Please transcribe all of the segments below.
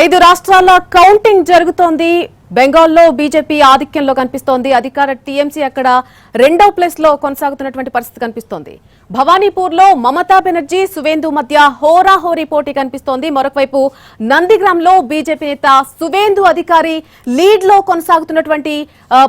ఐదు రాష్ట్రాల కౌంటింగ్ జరుగుతోంది. బెంగాల్లో బీజేపీ ఆధిక్యంలో కనిపిస్తోంది. అధికార టీఎంసీ అక్కడ రెండో ప్లేస్ లో కొనసాగుతున్నటువంటి పరిస్థితి కనిపిస్తోంది. భవానీపూర్లో మమతా బెనర్జీ సువేందు మధ్య హోరాహోరీ పోటీ కనిపిస్తోంది. మరొకవైపు నందిగ్రామ్లో బీజేపీ నేత సువేందు అధికారి లీడ్ లో కొనసాగుతున్నటువంటి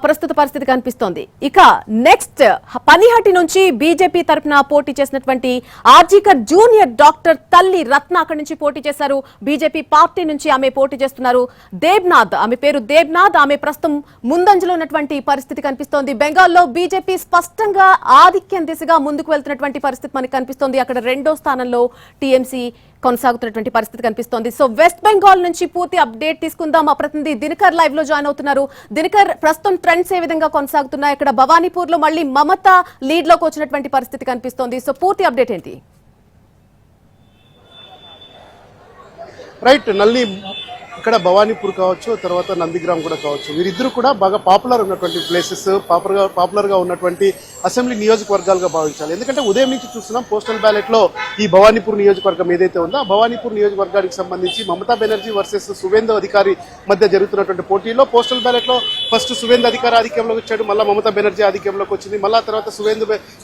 ప్రస్తుత పరిస్థితి కనిపిస్తోంది. ఇక నెక్స్ట్ పనిహటి నుంచి బీజేపీ తరఫున పోటీ చేసినటువంటి ఆర్జీకర్ జూనియర్ డాక్టర్ తల్లి రత్న అక్కడి నుంచి పోటీ చేశారు. బీజేపీ పార్టీ నుంచి ఆమె పోటీ చేస్తున్నారు. దేబ్నాథ్, ఆమె పేరు దేబ్నాథ్, ఆమె ప్రస్తుతం ముందంజలో ఉన్నటువంటి పరిస్థితి కనిపిస్తోంది. బెంగాల్లో బీజేపీ స్పష్టంగా ఆధిక్యం దిశగా ముందుకు వెళ్తున్నటువంటి పరిస్థితి మనకు కనిపిస్తోంది. అక్కడ రెండో స్థానంలో టీఎంసీ కొనసాగుతున్నటువంటి పరిస్థితి కనిపిస్తోంది. సో వెస్ట్ బెంగాల్ నుంచి పూర్తి అప్డేట్ తీసుకుందాం. మా ప్రతినిధి దినకర్ లైవ్ లో జాయిన్ అవుతున్నారు. దినకర్, ప్రస్తుతం ట్రెండ్స్ ఏ విధంగా కొనసాగుతున్నాయి? ఇక్కడ భవానీపూర్ లో మళ్ళీ మమత లీడ్ లోకి వచ్చినటువంటి పరిస్థితి కనిపిస్తోంది. సో పూర్తి అప్డేట్ ఏంటి? రైట్, నల్లి ఇక్కడ భవానీపూర్ కావచ్చు, తర్వాత నందిగ్రామ్ కూడా కావచ్చు, వీరిద్దరు కూడా బాగా పాపులర్ ఉన్నటువంటి ప్లేసెస్, పాపులర్ గా ఉన్నటువంటి అసెంబ్లీ నియోజకవర్గాలుగా భావించాలి. ఎందుకంటే ఉదయం నుంచి చూస్తున్నాం పోస్టల్ బ్యాలెట్ లో ఈ భవానీపూర్ నియోజకవర్గం ఏదైతే ఉందో ఆ భవానీపూర్ నియోజకవర్గానికి సంబంధించి మమతా బెనర్జీ వర్సెస్ సువేందు అధికారి మధ్య జరుగుతున్నటువంటి పోటీలో పోస్టల్ బ్యాలెట్ లో ఫస్ట్ సువేందు అధికారి ఆధిక్యంలోకి వచ్చాడు, మళ్ళీ మమతా బెనర్జీ ఆధిక్యంలోకి వచ్చింది, మళ్ళా తర్వాత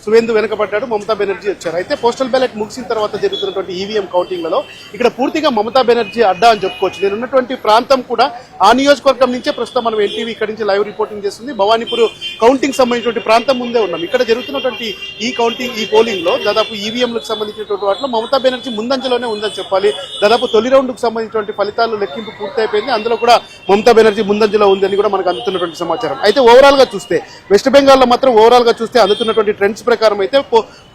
సువేందు వెనకబడ్డాడు, మమతా బెనర్జీ వచ్చారు. అయితే పోస్టల్ బ్యాలెట్ ముగిసిన తర్వాత జరుగుతున్నటువంటి ఈవీఎం కౌంటింగ్లలో ఇక్కడ పూర్తిగా మమతా బెనర్జీ అడ్డా అని చెప్పుకోవచ్చు. నేను ఉన్నటువంటి ప్రాంతం కూడా ఆ నియోజకవర్గం నుంచే ప్రస్తుతం మనం ఎన్టీవీ ఇక్కడ నుంచి లైవ్ రిపోర్టింగ్ చేస్తుంది. భవానీపూర్ కౌంటింగ్ సంబంధించిన ప్రాంతం ముందే ఉన్నాం. ఇక్కడ జరుగుతున్నటువంటి ఈ పోలింగ్ లో దాదాపు ఈవీఎంలకు సంబంధించినటువంటి వాటిలో మమతా బెనర్జీ ముందంజలోనే ఉందని చెప్పాలి. దాదాపు తొలి రౌండ్ కు సంబంధించినటువంటి ఫలితాలు లెక్కింపు పూర్తయిపోయింది. అందులో కూడా మమతా బెనర్జీ ముందంజలో ఉందని కూడా మనకు అందుతున్నటువంటి సమాచారం. అయితే ఓవరాల్ గా చూస్తే వెస్ట్ బెంగాల్ లో మాత్రం ఓవరాల్ గా చూస్తే అందుతున్నటువంటి ట్రెండ్స్ ప్రకారం అయితే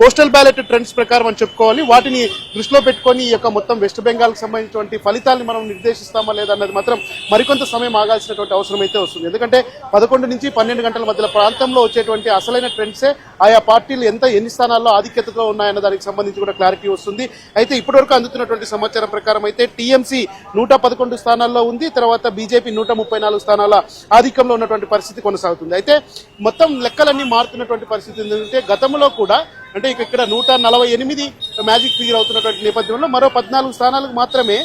పోస్టల్ బ్యాలెట్ ట్రెండ్స్ ప్రకారం అని చెప్పుకోవాలి. వాటిని దృష్టిలో పెట్టుకొని ఈ యొక్క మొత్తం వెస్ట్ బెంగాల్ కు సంబంధించినటువంటి ఫలితాలను మనం నిర్దేశిస్తామా లేదా అన్నది మాత్రం మరికొంత సమయం ఆగాల్సినటువంటి అవసరం అయితే వస్తుంది. ఎందుకంటే 11 నుంచి 12 గంటల మధ్య ప్రాంతంలో వచ్చేటువంటి అసలైన ట్రెండ్సే ఆయా పార్టీలు ఎన్ని స్థానాల్లో ఆధిక్యతతో ఉన్నాయన్న దానికి సంబంధించి కూడా క్లారిటీ వస్తుంది. అయితే ఇప్పటివరకు అందుతున్నటువంటి సమాచారం ప్రకారం అయితే టీఎంసీ 111 స్థానాల్లో ఉంది, తర్వాత బీజేపీ 134 స్థానాల ఆధిక్యంలో ఉన్నటువంటి పరిస్థితి కొనసాగుతుంది. అయితే మొత్తం లెక్కలన్నీ మారుతున్నటువంటి పరిస్థితి ఏంటంటే గతంలో కూడా అంటే ఇక్కడ 148 మ్యాజిక్ ఫిగర్ అవుతున్నటువంటి నేపథ్యంలో మరో 14 స్థానాలకు మాత్రమే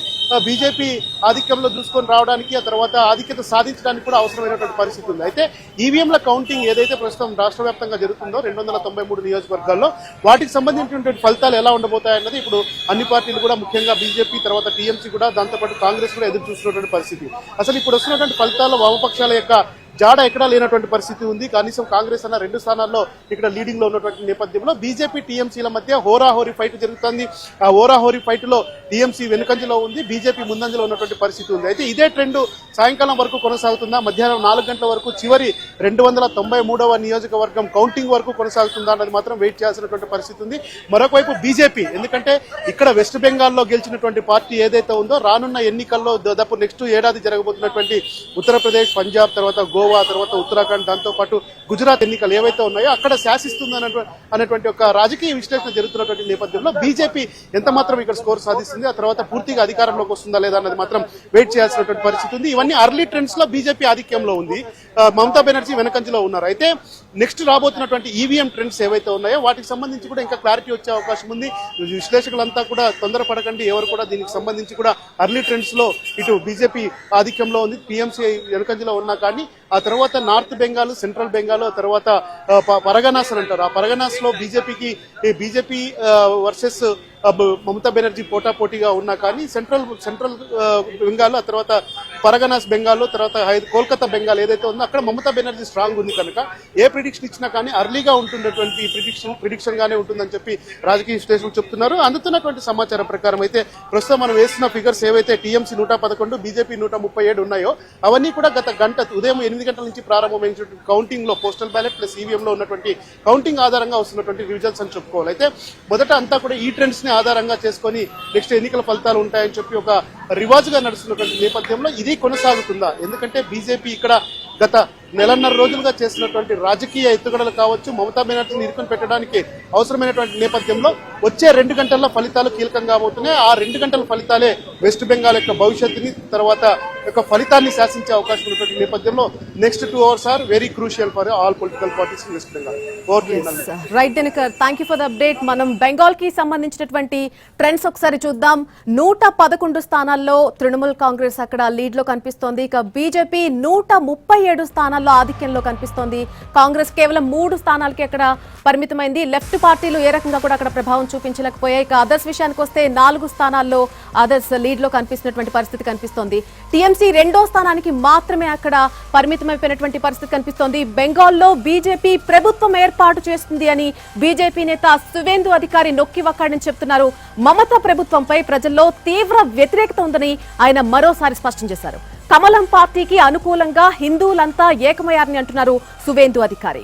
బీజేపీ ఆధిక్యంలో దూసుకొని రావడానికి, ఆ తర్వాత ఆధిక్యత సాధించడానికి కూడా అవసరమైనటువంటి పరిస్థితి ఉంది. అయితే ఈవీఎంల కౌంటింగ్ ఏదైతే ప్రస్తుతం రాష్ట్ర వ్యాప్తంగా జరుగుతుందో 293 నియోజకవర్గాల్లో వాటికి సంబంధించినటువంటి ఫలితాలు ఎలా ఉండబోతాయన్నది ఇప్పుడు అన్ని పార్టీలు కూడా, ముఖ్యంగా బీజేపీ, తర్వాత టీఎంసీ కూడా, దాంతోపాటు కాంగ్రెస్ కూడా ఎదురు చూస్తున్నటువంటి పరిస్థితి. అసలు ఇప్పుడు వస్తున్నటువంటి ఫలితాల్లో వామపక్షాల యొక్క జాడ ఎక్కడా లేనటువంటి పరిస్థితి ఉంది. కనీసం కాంగ్రెస్ అన్న 2 స్థానాల్లో ఇక్కడ లీడింగ్ లో ఉన్నటువంటి నేపథ్యంలో బీజేపీ టీఎంసీల మధ్య హోరాహోరీ ఫైట్ జరుగుతుంది. ఆ హోరాహోరీ ఫైట్ లో టీఎంసీ వెనుకంజలో ఉంది, బీజేపీ ముందంజలో ఉన్నటువంటి పరిస్థితి ఉంది. అయితే ఇదే ట్రెండ్ సాయంకాలం వరకు కొనసాగుతుందా, మధ్యాహ్నం 4 గంటల వరకు చివరి 293వ నియోజకవర్గం కౌంటింగ్ వరకు కొనసాగుతుందా అన్నది మాత్రం వెయిట్ చేయాల్సినటువంటి పరిస్థితి ఉంది. మరొక వైపు బీజేపీ, ఎందుకంటే ఇక్కడ వెస్ట్ బెంగాల్లో గెలిచినటువంటి పార్టీ ఏదైతే ఉందో రానున్న ఎన్నికల్లో దాదాపు నెక్స్ట్ ఏడాది జరగబోతున్నటువంటి ఉత్తరప్రదేశ్, పంజాబ్, తర్వాత గోవా, తర్వాత ఉత్తరాఖండ్, దాంతో పాటు గుజరాత్ ఎన్నికలు ఏవైతే ఉన్నాయో అక్కడ శాసిస్తుంది అనేటువంటి ఒక రాజకీయ విశ్లేషణ జరుగుతున్నటువంటి నేపథ్యంలో బీజేపీ ఎంత మాత్రం ఇక్కడ స్కోర్ సాధిస్తుంది, ఆ తర్వాత పూర్తిగా అధికారంలోకి వస్తుందా లేదా అన్నది మాత్రం వెయిట్ చేయాల్సినటువంటి పరిస్థితి ఉంది. ఇవన్నీ అర్లీ ట్రెండ్స్ లో బీజేపీ ఆధిక్యంలో ఉంది, మమతా బెనర్జీ వెనకంజలో ఉన్నారు. అయితే నెక్స్ట్ రాబోతున్నటువంటి ఈవీఎం ట్రెండ్స్ ఏవైతే ఉన్నాయో వాటికి సంబంధించి కూడా ఇంకా క్లారిటీ వచ్చే అవకాశం ఉంది. విశ్లేషకులంతా కూడా తొందరపడకండి, ఎవరు కూడా దీనికి సంబంధించి కూడా అర్లీ ట్రెండ్స్ లో ఇటు బీజేపీ ఆధిక్యంలో ఉంది, టీఎంసీ వెనకంజలో ఉన్నా కానీ ఆ తర్వాత నార్త్ బెంగాల్, సెంట్రల్ బెంగాల్, తర్వాత పరగనాస్ అని అంటారు. ఆ పరగనాస్ లో బీజేపీ వర్సెస్ మమతా బెనర్జీ పోటాపోటీగా ఉన్నా కానీ సెంట్రల్ బెంగాల్, ఆ తర్వాత పరగనాస్ బెంగాల్, తర్వాత కోల్కతా బెంగాల్ ఏదైతే ఉందో అక్కడ మమతా బెనర్జీ స్ట్రాంగ్ ఉంది కనుక ఏ ప్రిడిక్షన్ ఇచ్చినా కానీ అర్లీగా ఉంటున్నటువంటి ప్రిడిక్షన్ గానే ఉంటుందని చెప్పి రాజకీయ విశ్లేషకులు చెప్తున్నారు. అందుతున్నటువంటి సమాచారం ప్రకారం అయితే ప్రస్తుతం మనం వేస్తున్న ఫిగర్స్ ఏవైతే టీఎంసీ 111, బీజేపీ 137 ఉన్నాయో అవన్నీ కూడా గత గంట ఉదయం 8 గంటల నుంచి ప్రారంభమైనటువంటి కౌంటింగ్ లో పోస్టల్ బ్యాలెట్ ప్లస్ ఈవీఎం లో ఉన్నటువంటి కౌంటింగ్ ఆధారంగా వస్తున్నటువంటి రిజల్ట్స్ అని చెప్పుకోవాలి. అయితే మొదట అంతా కూడా ఈ ట్రెండ్స్ ని ఆధారంగా చేసుకొని నెక్స్ట్ ఎన్నికల ఫలితాలు ఉంటాయని చెప్పి ఒక రివాజుగా నడుస్తున్నటువంటి నేపథ్యంలో ఇది కొనసాగుతుందా? ఎందుకంటే బీజేపీ ఇక్కడ గత నెలన్నర రోజులుగా చేసినటువంటి రాజకీయ ఎత్తుగడలు కావచ్చు, మమతా బెనర్జీని ఇరుకుని పెట్టడానికి అవసరమైనటువంటి నేపథ్యంలో వచ్చే 2 గంటల్లో ఫలితాలు కీలకంగా కాబోతున్నాయి. ఆ 2 గంటల ఫలితాలే వెస్ట్ బెంగాల్ యొక్క భవిష్యత్తుని తర్వాత యొక్క ఫలితాన్ని శాసించే అవకాశం ఉన్నటువంటి నేపథ్యంలో next 2 hours are very crucial for all political parties in West Bengal. Right Dinakar, thank you for the update. మనం బెంగాల్ కి సంబంధించినటువంటి ట్రెండ్స్ ఒకసారి చూద్దాం. 111 స్థానాల్లో తృణమూల్ కాంగ్రెస్ అక్కడ లీడ్ లో కనిపిస్తోంది. ఇక బీజేపీ 137 స్థానాల్లో ఆధిక్యంలో కనిపిస్తోంది. కాంగ్రెస్ కేవలం 3 స్థానాలకి అక్కడ పరిమితమైంది. లెఫ్ట్ పార్టీలు ఏ రకంగా కూడా అక్కడ ప్రభావం చూపించలేకపోయాయి. ఇక అదర్స్ విషయానికి వస్తే 4 స్థానాల్లో అదర్స్ లీడ్ లో కనిపిస్తున్నటువంటి పరిస్థితి కనిపిస్తోంది. టీఎంసీ 2వ స్థానానికి మాత్రమే అక్కడ పరిమితమైపోయినటువంటి పరిస్థితి కనిపిస్తోంది. బెంగాల్లో బీజేపీ ప్రభుత్వం ఏర్పాటు చేస్తుంది అని బీజేపీ నేత సువేందు అధికారి నొక్కి వక్కాడని చెప్తున్నారు. మమతా ప్రభుత్వంపై ప్రజల్లో తీవ్ర వ్యతిరేకత ఉందని ఆయన మరోసారి స్పష్టం చేశారు. కమలం పార్టీకి అనుకూలంగా హిందువులంతా ఏకమయ్యారని అంటున్నారు సువేందు అధికారి.